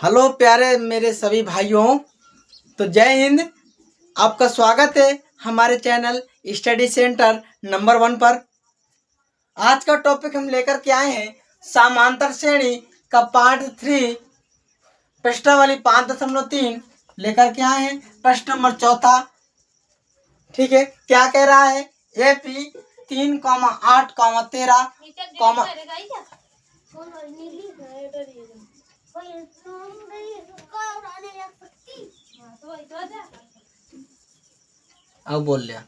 Hello प्यारे मेरे सभी भाइयों, तो जय हिंद। आपका स्वागत है हमारे चैनल स्टडी सेंटर नंबर 1 पर। आज का टॉपिक हम लेकर के आए हैं समांतर श्रेणी का पार्ट 3 प्रश्नावली 5.3 लेकर के आए हैं। प्रश्न नंबर 4। ठीक है, क्या कह रहा है? AP 3,8,13, अब बोल लिया।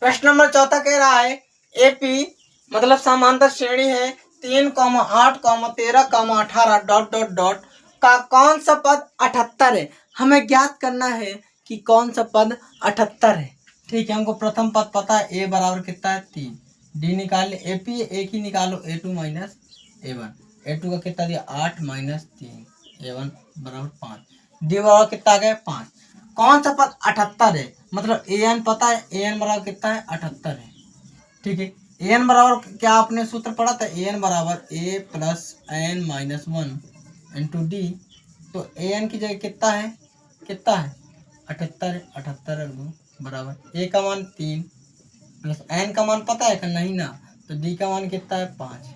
प्रश्न नंबर 4 कह रहा है AP मतलब समांतर श्रेणी है 3,8,13,18 ... का कौन सा पद 78 है। हमें ज्ञात करना है कि कौन सा पद 78 है। ठीक है, हमको प्रथम पद पता है A बराबर कितना है 3। D निकाल ले। AP एक ही निकालो A2 माइनस A1। A2 का कितना दिया 8 माइनस 3, A1 बराबर 5। D बराबर कितना आ गया 5। कौन सा पद 78 है मतलब AN पता है। AN बराबर कितना है 78 है। ठीक है, AN बराबर क्या आपने सूत्र पढ़ा था? AN बराबर A plus N minus 1 into D। तो AN की जगह कितना है 78 है। 78 रख दो बराबर A का मान 3 प्लस N का मान पता है कि नहीं ना, तो D का मान कितना है 5।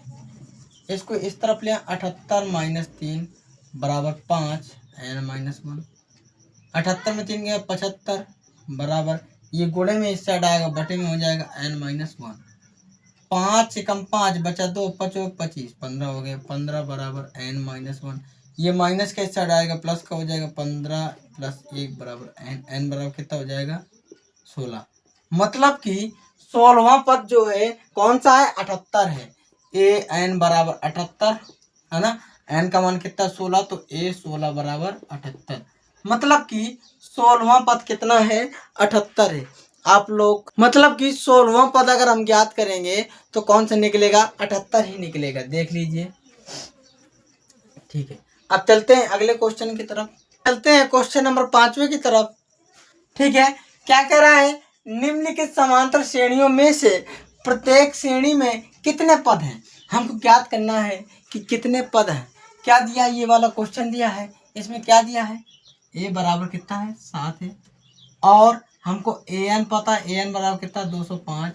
इसको इस तरफ ले 78 माइनस 3 बराबर 5 N माइनस 1। 78 में 3 गया 75 बराबर ये गुणे में इस साइड आएगा बटे में हो जाएगा N माइनस 1। 5 से कम 5 बचा 2 5 25 15 हो गया 15 बराबर N माइनस 1। ये माइनस का इस साइड आएगा प्लस का हो जाएगा 15 प्लस 1 बराबर N बराबर कितना हो जाएगा 16। मतलब कि 16वां पद जो है कौन सा है 78 है। AN बराबर 78 है ना। N का मान कितना 16, तो A 16 बराबर 78। मतलब कि 16वां पद कितना है 78 है। आप लोग मतलब कि 16वां पद अगर हम ज्ञात करेंगे तो कौन सा निकलेगा 78 ही निकलेगा। देख लीजिए। ठीक है, अब चलते हैं अगले क्वेश्चन की तरफ। चलते हैं क्वेश्चन नंबर 5वें की तरफ। ठीक है, क्या कह रहा है? निम्नलिखित समांतर श्रेणियों में से प्रत्येक श्रेणी में कितने पद हैं। हमको ज्ञात करना है कि कितने पद हैं। क्या दिया? ये वाला क्वेश्चन दिया है। इसमें क्या दिया है? A बराबर कितना है 7 है और हमको AN पता है। AN बराबर कितना 205।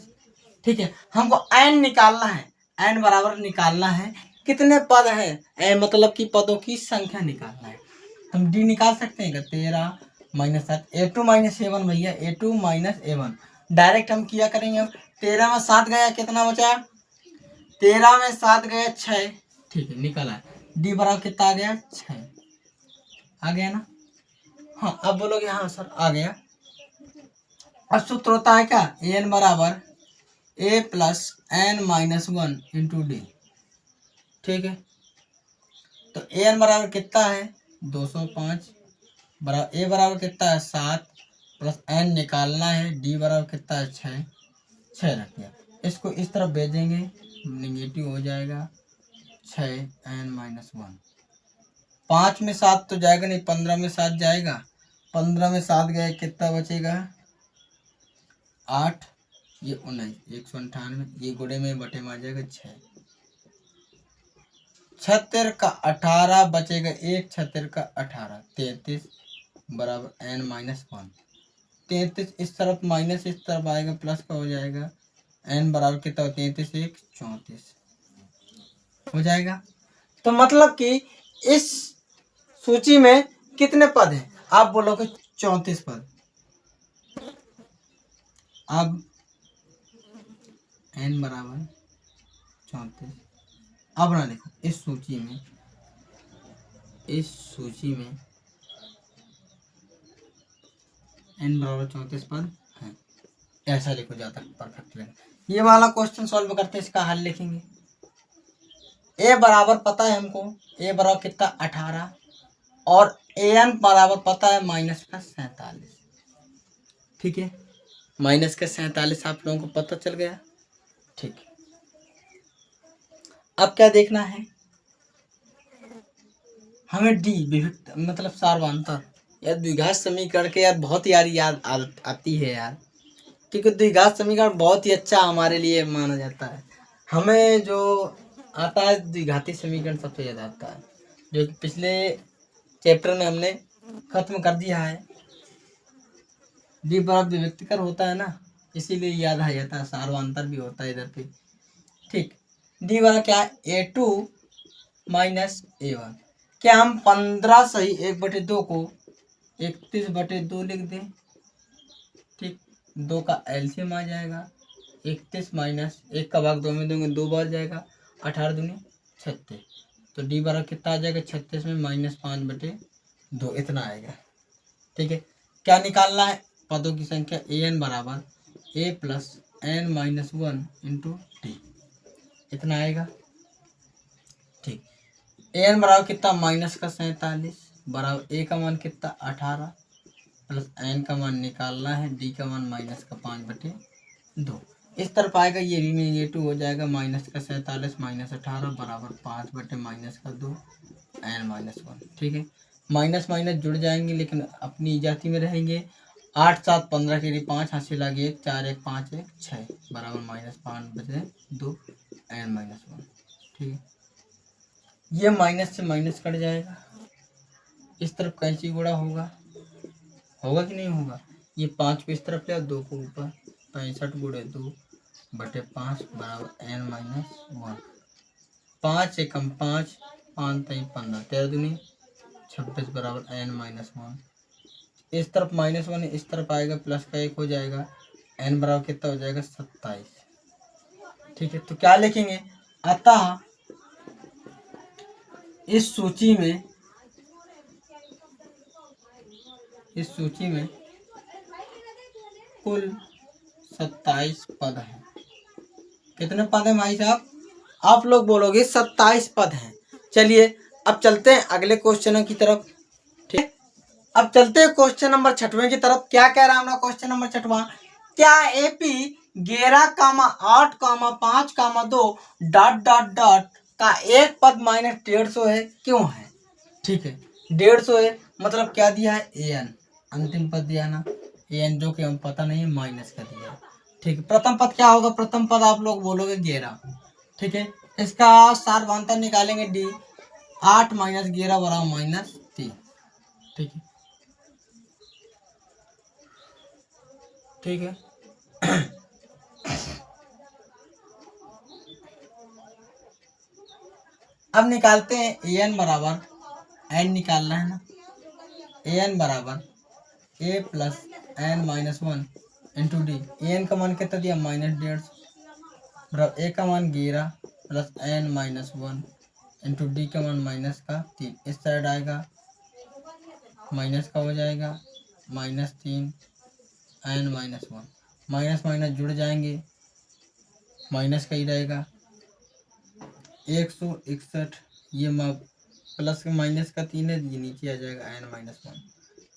ठीक है, हमको N निकालना है। N बराबर निकालना है कितने पद हैं, मतलब कि पदों की संख्या निकालना है। हम D निकाल सकते हैं 13 माइनस 7 A2 माइनस A1 भैया A2 माइनस A1 डायरेक्ट हम किया करेंगे। अब 13 में 7 गया कितना बचा? 13 में 7 गया 6। ठीक है, निकला। D बराबर कितना आ गया 6 आ गया ना। हाँ, अब बोलोगे हाँ सर आ गया। अब सूत्र होता है क्या? AN बराबर A plus N minus 1 into D। ठीक है, तो AN बराबर कितना है 205 बराबर A बराबर कितना है 7 प्लस N निकालना है। D बराबर कितना है 6 रख दिया। इसको इस तरफ भेजेंगे निगेटिव हो जाएगा 6 N माइनस 1। 5 में 7 तो जाएगा नहीं, 15 में 7 जाएगा। 15 में 7 गए कितना बचेगा 8, ये 19 198। ये गुणे में बटे में आ जाएगा 6। 76 का 18 बचेगा 1 76 का 18 33 बराबर N माइनस 1। 33 इस तरफ माइनस इस तरफ आएगा प्लस का हो जाएगा। N बराबर कितना 33 1 34 हो जाएगा। तो मतलब कि इस सूची में कितने पद हैं? आप बोलोगे 34 पद। अब N बराबर 34। अब ना देखो इस सूची में N बराबर 34 पद हैं। ऐसा लिखो जाता परफेक्ट लगेगा। ये वाला क्वेश्चन सॉल्व करते हैं, इसका हल लिखेंगे। A बराबर पता है हमको। A बराबर कितना 18 और AN बराबर पता है माइनस का 47। ठीक है, माइनस का 47 आप लोगों को पता चल गया। ठीक है, अब क्या देखना है हमें? D विभक्त मतलब सार्वधातुक। यार द्विघात समीकरण के यार बहुत याद आती है यार, क्योंकि द्विघात समीकरण बहुत ही अच्छा हमारे लिए माना जाता है। हमें जो आता है द्विघाती समीकरण सबसे ज़्यादा आता है, जो कि पिछले चैप्टर में हमने खत्म कर दिया है। डी बराबर द्विव्यक्तिकर होता है ना, इसीलिए याद आ जाता है, सार्वंतर भी होता है इधर पे। ठीक, डी बराबर क्या है, A2 माइनस A1। क्या हम 15 सही 1/2 को 31/2 लिख दें? ठीक, 2 का एलसीएम आ जाएगा, 31 माइनस 1 का भाग 2 में दोगे 2 बार जाएगा, 18 दूनी 36। तो डी बराबर कितना आ जाएगा, 36 में -5/2 इतना आएगा। ठीक है, क्या निकालना है, पदों की संख्या an बराबर a plus n-1 into D, इतना आएगा। ठीक, an बराबर कितना, -47 बराबर a का मान कितना 18 प्लस n का मान निकालना है, d का मान -5/2। इस तरफ आएगा, ये भी नेगेटिव हो जाएगा, -47 -18 बराबर 5/-2 n-1। ठीक है, माइनस माइनस जुड़ जाएंगे लेकिन अपनी जाति में रहेंगे। 8 7 15 के लिए 5 हासिल आ गया, 4 1 5 1 6 बराबर -5/2 n-1। ठीक है, ये माइनस से माइनस कट जाएगा, इस तरफ कैंची गुणा होगा, होगा कि नहीं होगा। ये 5 को इस तरफ ले, 2 को ऊपर, 65 × 2/5 बराबर n-1। 5 एकम 5, 5 3 15, 13 दूनी 26 बराबर n-1। इस तरफ -1, इस तरफ आएगा, प्लस का 1 हो जाएगा, n बराबर कितना हो जाएगा 27। ठीक है, तो क्या लिखेंगे, अतः इस सूची में कुल 27 पद हैं। कितने पद हैं भाई साहब, आप लोग बोलोगे 27 पद हैं। चलिए अब चलते हैं अगले क्वेश्चनों की तरफ। ठीक, अब चलते हैं क्वेश्चन नंबर 6वें की तरफ। क्या कह रहा है हमारा क्वेश्चन नंबर 6वां, क्या एपी 11,8,5,2 ... का एक पद -150 है, क्यों है। ठीक है, 150 है, मतलब क्या दिया है, an अंतिम पद दिया ना, an जो कि हम पता नहीं माइनस कर दिया। ठीक है, प्रथम पद क्या होगा, प्रथम पद आप लोग बोलोगे 11। ठीक है, इसका सार्वधातुक निकालेंगे d, 8 - 11 बराबर -3। ठीक है, ठीक है। अब निकालते हैं an बराबर, n निकालना है ना, an बराबर a plus n-1 into D. an का मान कितना दिया, -150 बराबर a का मान 11 प्लस n-1 इंटू डी का मान -3। इस साइड आएगा, माइनस का हो जाएगा, -3 n-1, माइनस माइनस जुड़ जाएंगे, माइनस का ही रहेगा, 161। ये प्लस का माइनस का 3 है, ये नीचे आ जाएगा n-1,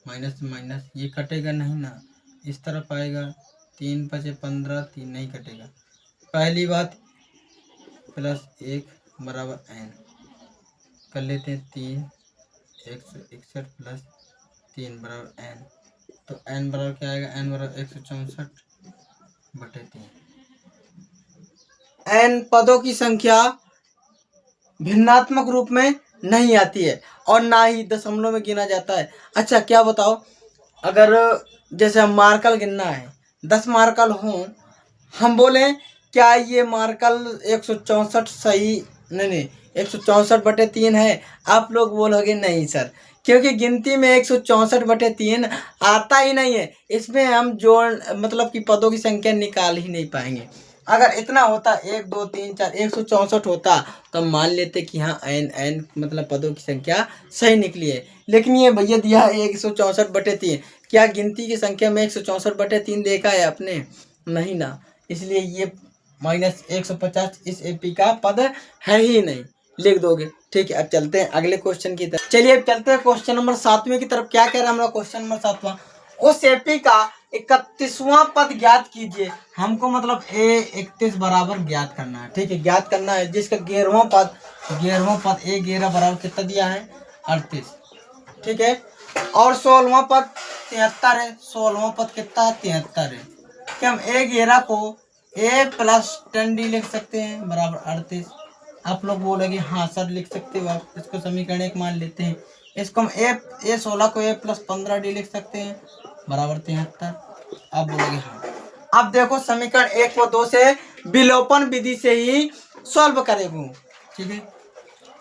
माइनस माइनस ये कटेगा नहीं ना, इस तरफ आएगा, 3 × 5 = 15, 3 नहीं कटेगा। पहली बात +1 बराबर n कर लेते हैं, 3 161 प्लस 3 बराबर n। तो n बराबर क्या आएगा, n बराबर 164/3। n पदों की संख्या भिन्नात्मक रूप में नहीं आती है और ना ही दशमलव में गिना जाता है। अच्छा क्या बताओ, अगर जैसे हम मार्कल गिनना है, 10 मार्कल हों, हम बोले क्या ये मार्कल 164 सही, नहीं 164/3 है। आप लोग बोलोगे नहीं सर, क्योंकि गिनती में 164/3 आता ही नहीं है, इसमें हम जोड़ मतलब कि पदों की संख्या निकाल ही नहीं पाएंगे। अगर इतना होता 1 2 3 4 164 होता तो मान लेते कि हाँ n मतलब पदों की संख्या सही निकली है। लेकिन ये भैया दिया है 164/3, क्या गिनती की संख्या में 164/3 देखा है आपने, नहीं ना, इसलिए ये -150 इस एपी का पद है ही नहीं, लिख दोगे। ठीक है, अब चलते हैं अगले क्वेश्चन की तरफ। चलिए अब चलते हैं क्वेश्चन नंबर 7वें की तरफ। क्या कह रहा है हमारा क्वेश्चन नंबर 7वां, उस एपी का 31वां पद ज्ञात कीजिए। हमको मतलब a31 बराबर ज्ञात करना है। ठीक है, ज्ञात करना है जिसका 11वां पद a11 बराबर कितना दिया है, 38। ठीक है, और 16वां पद 73 है, 16वां पद कितना है, 73 है। क्या हम a11 को a + 10d लिख सकते हैं बराबर 38। आप लोग बोलोगे हाँ सर लिख सकते हो आप, इसको समीकरण 1 मान लेते हैं। इसको हम ए 16 को a प्लस 15d लिख सकते हैं बराबर 73। आप बोलोगे हाँ। अब देखो समीकरण 1 को 2 से विलोपन विधि से ही सॉल्व करेंगे। ठीक है,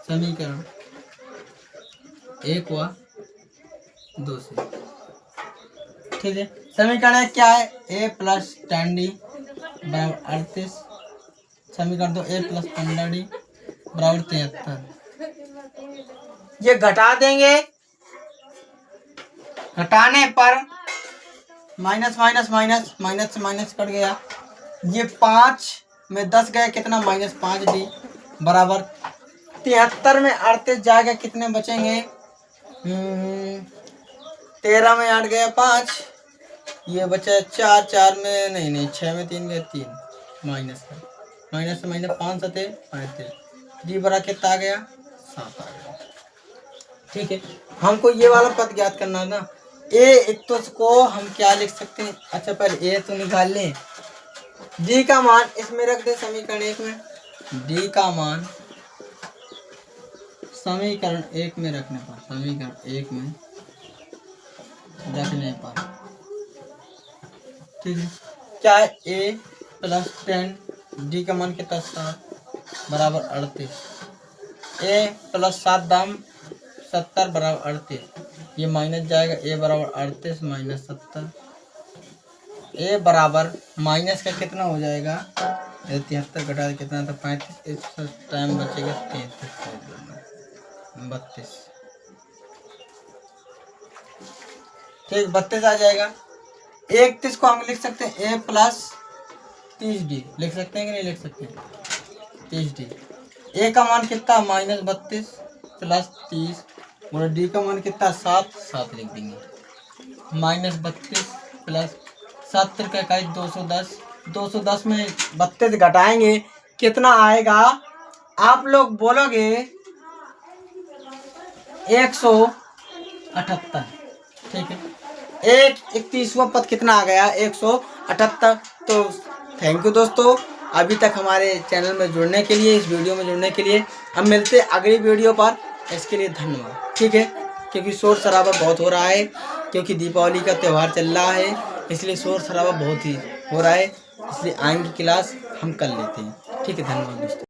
समीकरण 1 व 2 से। ठीक है, समीकरण क्या है, a प्लस 10d बराबर 38। समीकरण 2 a प्लस 15d बराबर 73। ये घटा देंगे, घटाने पर माइनस माइनस माइनस माइनस से माइनस कट गया। ये 5 में 10 गया कितना, -5d बराबर 73 में 38 जाएगा कितने बचेंगे, 13 में 8 गया 5, ये बचा 4, 4 में नहीं 6 में 3 गया 3, माइनस से माइनस 5 सते 35, डी बरा कितना आ गया 7 आ गया। ठीक है, हमको ये वाला पद ज्ञात करना है ना। ए एक तो को हम क्या लिख सकते हैं, अच्छा पहले ए तो निकाल लें, डी का मान इसमें रख दे समीकरण 1 में, डी का मान समीकरण 1 में रखने पर, समीकरण 1 में रखने पर ठीक है, क्या है a प्लस 10 डी का मान कितना 7 बराबर 38, a प्लस 7 दाम 70 बराबर 38, ये माइनस जाएगा, a बराबर 38 माइनस 70, a बराबर माइनस का कितना हो जाएगा 73 घटा कितना था 35, इस टाइम बचेगा 32। ठीक 32 आ जाएगा। 31 को हम लिख सकते हैं a प्लस 30d लिख सकते हैं कि नहीं लिख सकते हैं, 30d। a का मान कितना -32 प्लस 30 और d का मान कितना 7 लिख देंगे, -32 प्लस 7 का 210, 210 में 32 घटाएंगे कितना आएगा, आप लोग बोलोगे 178। ठीक है, 31वां पद कितना आ गया 178। तो थैंक यू दोस्तों, अभी तक हमारे चैनल में जुड़ने के लिए, इस वीडियो में जुड़ने के लिए। हम मिलते हैं अगली वीडियो पर, इसके लिए धन्यवाद। ठीक है, क्योंकि शोर शराबा बहुत हो रहा है, क्योंकि दीपावली का त्यौहार चल रहा है, इसलिए शोर शराबा बहुत ही हो रहा है, इसलिए आएंगे क्लास हम कर लेते हैं। ठीक है, धन्यवाद दोस्तों।